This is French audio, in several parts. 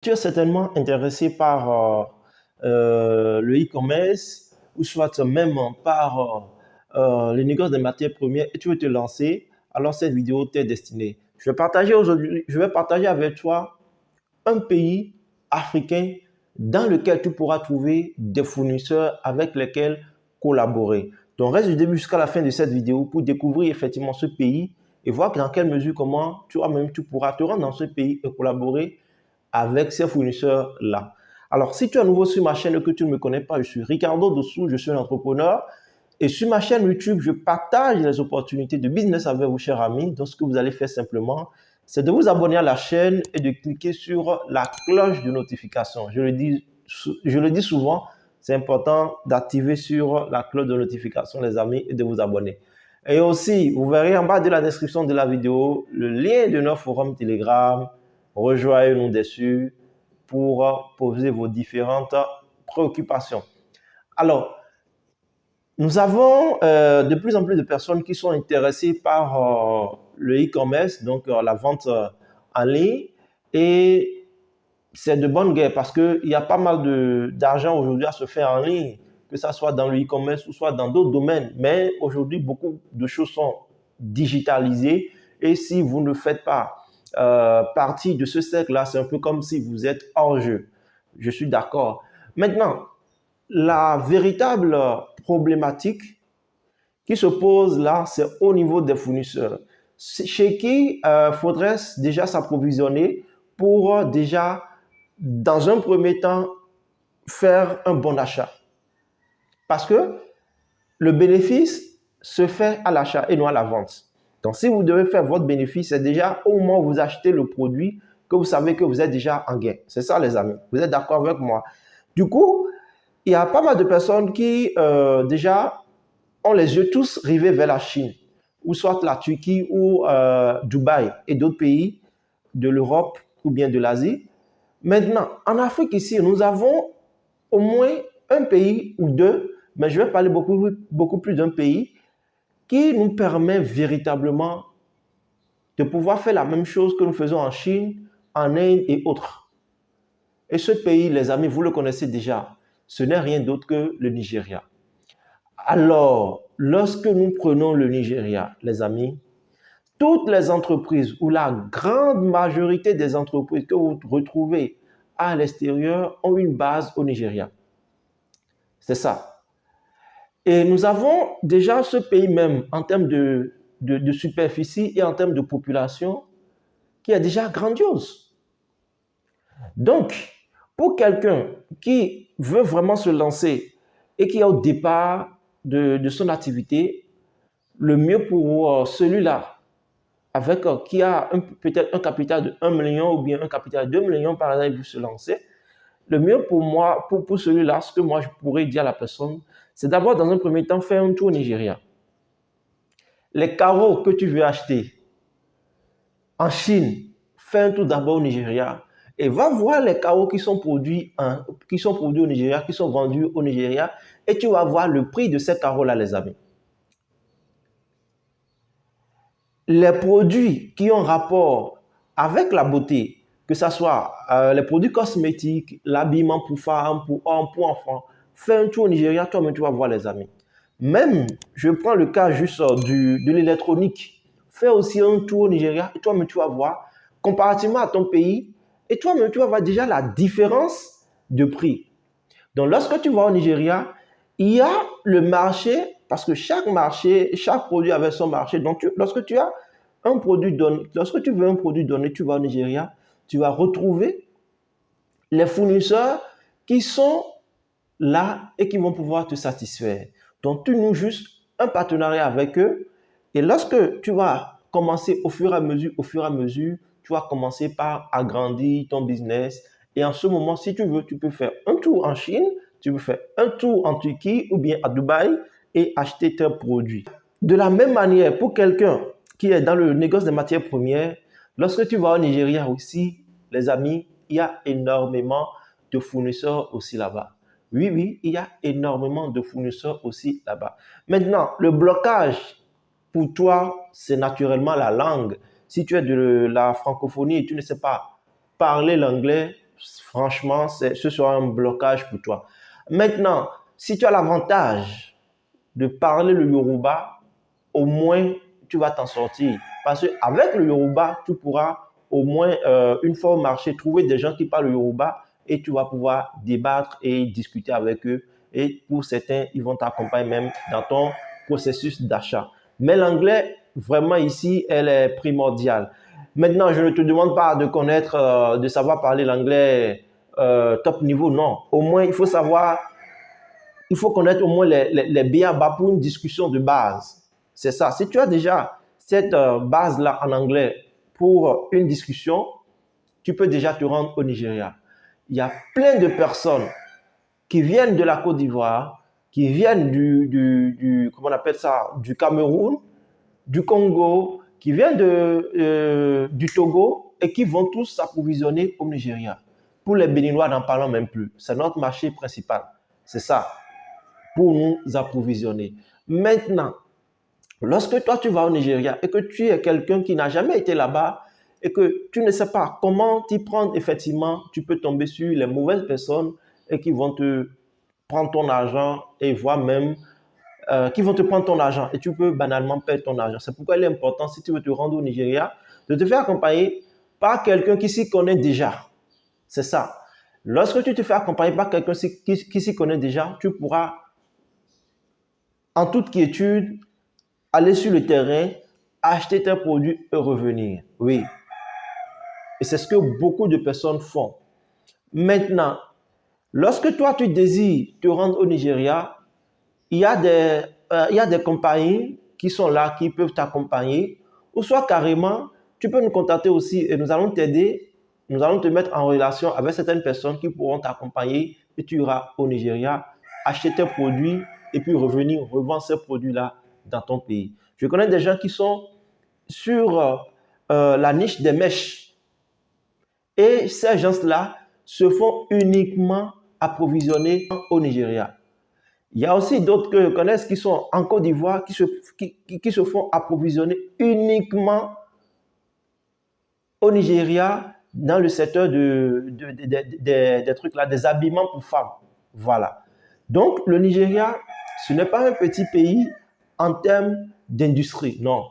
Tu es certainement intéressé par le e-commerce ou soit même par le négoce des matières premières et tu veux te lancer, alors cette vidéo t'est destinée. Je vais partager avec toi un pays africain dans lequel tu pourras trouver des fournisseurs avec lesquels collaborer. Donc reste du début jusqu'à la fin de cette vidéo pour découvrir effectivement ce pays et voir dans quelle mesure, comment tu pourras te rendre dans ce pays et collaborer avec ces fournisseurs-là. Alors, si tu es nouveau sur ma chaîne et que tu ne me connais pas, je suis Ricardo Dossou, je suis un entrepreneur. Et sur ma chaîne YouTube, je partage les opportunités de business avec vous, chers amis. Donc, ce que vous allez faire simplement, c'est de vous abonner à la chaîne et de cliquer sur la cloche de notification. Je le dis souvent, c'est important d'activer sur la cloche de notification, les amis, et de vous abonner. Et aussi, vous verrez en bas de la description de la vidéo le lien de notre forum Telegram. Rejoignez-nous dessus pour poser vos différentes préoccupations. Alors, nous avons de plus en plus de personnes qui sont intéressées par le e-commerce, donc la vente en ligne. Et c'est de bonne guerre parce qu'il y a pas mal d'argent aujourd'hui à se faire en ligne, que ce soit dans le e-commerce ou soit dans d'autres domaines. Mais aujourd'hui, beaucoup de choses sont digitalisées. Et si vous ne faites pas partie de ce cercle-là, c'est un peu comme si vous êtes hors jeu. Je suis d'accord. Maintenant, la véritable problématique qui se pose là, c'est au niveau des fournisseurs. Chez qui faudrait déjà s'approvisionner pour déjà, dans un premier temps, faire un bon achat. Parce que le bénéfice se fait à l'achat et non à la vente. Donc, si vous devez faire votre bénéfice, c'est déjà au moment où vous achetez le produit que vous savez que vous êtes déjà en gain. C'est ça, les amis. Vous êtes d'accord avec moi? Du coup, il y a pas mal de personnes qui déjà ont les yeux tous rivés vers la Chine, ou soit la Turquie ou Dubaï et d'autres pays de l'Europe ou bien de l'Asie. Maintenant, en Afrique ici, nous avons au moins un pays ou deux, mais je vais parler beaucoup plus d'un pays qui nous permet véritablement de pouvoir faire la même chose que nous faisons en Chine, en Inde et autres. Et ce pays, les amis, vous le connaissez déjà, ce n'est rien d'autre que le Nigeria. Alors, lorsque nous prenons le Nigeria, les amis, toutes les entreprises ou la grande majorité des entreprises que vous retrouvez à l'extérieur ont une base au Nigeria. C'est ça. Et nous avons déjà ce pays même en termes de superficie et en termes de population qui est déjà grandiose. Donc, pour quelqu'un qui veut vraiment se lancer et qui est au départ de son activité, le mieux pour celui-là, avec qui a peut-être un capital de 1 million ou bien un capital de 2 millions par exemple, il veut se lancer, le mieux pour moi, pour celui-là, ce que moi je pourrais dire à la personne, c'est d'abord dans un premier temps faire un tour au Nigeria. Les carreaux que tu veux acheter en Chine, fais un tour d'abord au Nigeria et va voir les carreaux qui sont produits au Nigeria, qui sont vendus au Nigeria et tu vas voir le prix de ces carreaux-là, les amis. Les produits qui ont rapport avec la beauté, que ce soit les produits cosmétiques, l'habillement pour femmes, pour hommes, pour enfants, fais un tour au Nigeria, toi-même tu vas voir les amis. Même, je prends le cas juste de l'électronique, fais aussi un tour au Nigeria et toi-même tu vas voir, comparativement à ton pays, et toi-même tu vas voir déjà la différence de prix. Donc lorsque tu vas au Nigeria, il y a le marché, parce que chaque marché, chaque produit avait son marché. Donc lorsque tu as un produit donné, lorsque tu veux un produit donné, tu vas au Nigeria, tu vas retrouver les fournisseurs qui sont là et qui vont pouvoir te satisfaire. Donc tu noues juste un partenariat avec eux et lorsque tu vas commencer au fur et à mesure, tu vas commencer par agrandir ton business et en ce moment, si tu veux, tu peux faire un tour en Chine, tu peux faire un tour en Turquie ou bien à Dubaï et acheter tes produits. De la même manière, pour quelqu'un qui est dans le négoce des matières premières, lorsque tu vas au Nigeria aussi, les amis, il y a énormément de fournisseurs aussi là-bas. Oui, oui, il y a énormément de fournisseurs aussi là-bas. Maintenant, le blocage pour toi, c'est naturellement la langue. Si tu es de la francophonie et tu ne sais pas parler l'anglais, franchement, ce sera un blocage pour toi. Maintenant, si tu as l'avantage de parler le Yoruba, au moins tu vas t'en sortir. Parce qu'avec le Yoruba, tu pourras au moins, une fois au marché, trouver des gens qui parlent le Yoruba et tu vas pouvoir débattre et discuter avec eux. Et pour certains, ils vont t'accompagner même dans ton processus d'achat. Mais l'anglais, vraiment ici, elle est primordiale. Maintenant, je ne te demande pas de connaître, de savoir parler l'anglais top niveau, non. Au moins, il faut connaître au moins les b.a.-ba pour une discussion de base. C'est ça. Si tu as déjà cette base-là en anglais pour une discussion, tu peux déjà te rendre au Nigeria. Il y a plein de personnes qui viennent de la Côte d'Ivoire, qui viennent comment on appelle ça, du Cameroun, du Congo, qui viennent du Togo et qui vont tous s'approvisionner au Nigeria. Pour les Béninois, n'en parlons même plus. C'est notre marché principal. C'est ça, pour nous approvisionner. Maintenant, lorsque toi tu vas au Nigeria et que tu es quelqu'un qui n'a jamais été là-bas et que tu ne sais pas comment t'y prendre, effectivement, tu peux tomber sur les mauvaises personnes et qui vont te prendre ton argent et voire même qui vont te prendre ton argent et tu peux banalement perdre ton argent. C'est pourquoi il est important, si tu veux te rendre au Nigeria, de te faire accompagner par quelqu'un qui s'y connaît déjà. C'est ça. Lorsque tu te fais accompagner par quelqu'un qui s'y connaît déjà, tu pourras, en toute quiétude, aller sur le terrain, acheter tes produits et revenir. Oui. Et c'est ce que beaucoup de personnes font. Maintenant, lorsque toi, tu désires te rendre au Nigeria, il y a des compagnies qui sont là, qui peuvent t'accompagner, ou soit carrément, tu peux nous contacter aussi et nous allons t'aider, nous allons te mettre en relation avec certaines personnes qui pourront t'accompagner et tu iras au Nigeria, acheter tes produits et puis revenir revendre ces produits-là dans ton pays. Je connais des gens qui sont sur la niche des mèches et ces gens-là se font uniquement approvisionner au Nigeria. Il y a aussi d'autres que je connais qui sont en Côte d'Ivoire qui se font approvisionner uniquement au Nigeria dans le secteur des trucs là, des habillements pour femmes. Voilà. Donc, le Nigeria, ce n'est pas un petit pays en termes d'industrie, non.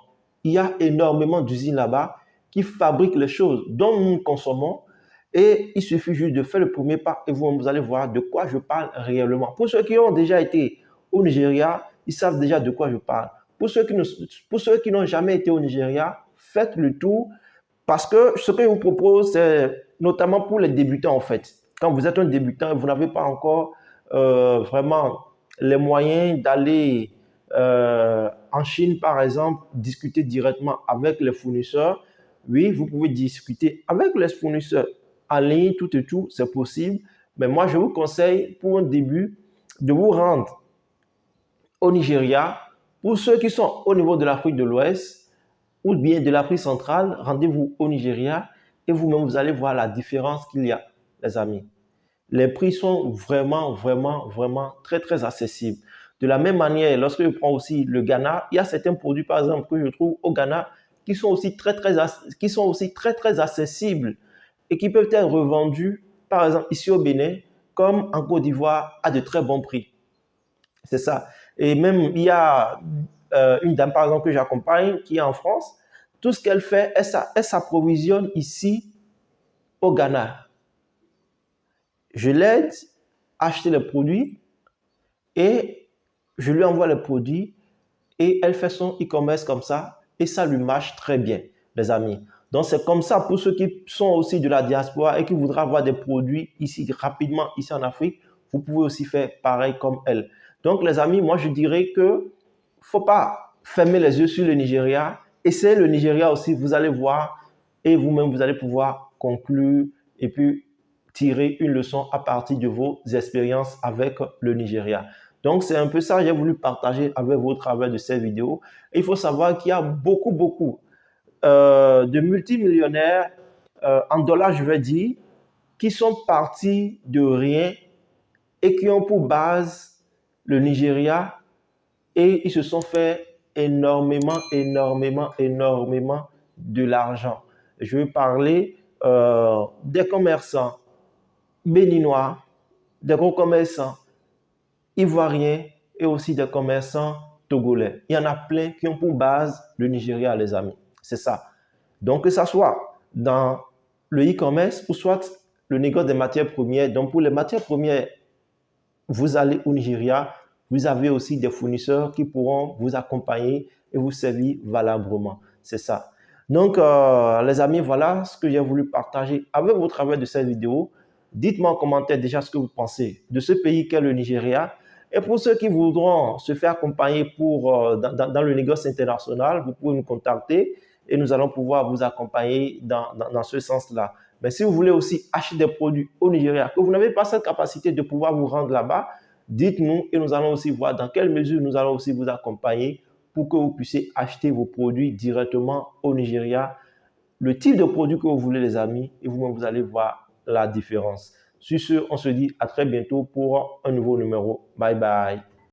Il y a énormément d'usines là-bas qui fabriquent les choses dont nous consommons et il suffit juste de faire le premier pas et vous allez voir de quoi je parle réellement. Pour ceux qui ont déjà été au Nigeria, ils savent déjà de quoi je parle. Pour ceux qui n'ont jamais été au Nigeria, faites le tour parce que ce que je vous propose, c'est notamment pour les débutants en fait. Quand vous êtes un débutant, vous n'avez pas encore vraiment les moyens d'aller en Chine, par exemple, discuter directement avec les fournisseurs. Oui, vous pouvez discuter avec les fournisseurs en ligne, tout et tout, c'est possible. Mais moi, je vous conseille pour un début de vous rendre au Nigeria. Pour ceux qui sont au niveau de l'Afrique de l'Ouest ou bien de l'Afrique centrale, rendez-vous au Nigeria et vous-même, vous allez voir la différence qu'il y a, les amis. Les prix sont vraiment, vraiment, vraiment très, très accessibles. De la même manière, lorsque je prends aussi le Ghana, il y a certains produits, par exemple, que je trouve au Ghana qui sont aussi très, très accessibles et qui peuvent être revendus, par exemple, ici au Bénin, comme en Côte d'Ivoire, à de très bons prix. C'est ça. Et même, il y a une dame, par exemple, que j'accompagne, qui est en France. Tout ce qu'elle fait, elle s'approvisionne ici au Ghana. Je l'aide à acheter les produits et je lui envoie les produits et elle fait son e-commerce comme ça et ça lui marche très bien, les amis. Donc, c'est comme ça pour ceux qui sont aussi de la diaspora et qui voudraient avoir des produits ici rapidement, ici en Afrique, vous pouvez aussi faire pareil comme elle. Donc, les amis, moi, je dirais que ne faut pas fermer les yeux sur le Nigeria. Essayez le Nigeria aussi, vous allez voir et vous-même, vous allez pouvoir conclure et puis tirer une leçon à partir de vos expériences avec le Nigeria. Donc, c'est un peu ça que j'ai voulu partager avec vous au travers de ces vidéos. Et il faut savoir qu'il y a beaucoup de multimillionnaires, en dollars, je vais dire, qui sont partis de rien et qui ont pour base le Nigeria et ils se sont fait énormément de l'argent. Je vais parler des commerçants béninois, des gros commerçants ivoiriens et aussi des commerçants togolais. Il y en a plein qui ont pour base le Nigeria, les amis. C'est ça. Donc, que ça soit dans le e-commerce ou soit le négoce des matières premières. Donc, pour les matières premières, vous allez au Nigeria, vous avez aussi des fournisseurs qui pourront vous accompagner et vous servir valablement. C'est ça. Donc, les amis, voilà ce que j'ai voulu partager avec vous au travers de cette vidéo. Dites-moi en commentaire déjà ce que vous pensez de ce pays qu'est le Nigeria. Et pour ceux qui voudront se faire accompagner dans le négoce international, vous pouvez nous contacter et nous allons pouvoir vous accompagner dans ce sens-là. Mais si vous voulez aussi acheter des produits au Nigeria, que vous n'avez pas cette capacité de pouvoir vous rendre là-bas, dites-nous et nous allons aussi voir dans quelle mesure nous allons aussi vous accompagner pour que vous puissiez acheter vos produits directement au Nigeria. Le type de produit que vous voulez, les amis, et vous-même, vous allez voir la différence. Sur ce, on se dit à très bientôt pour un nouveau numéro. Bye bye.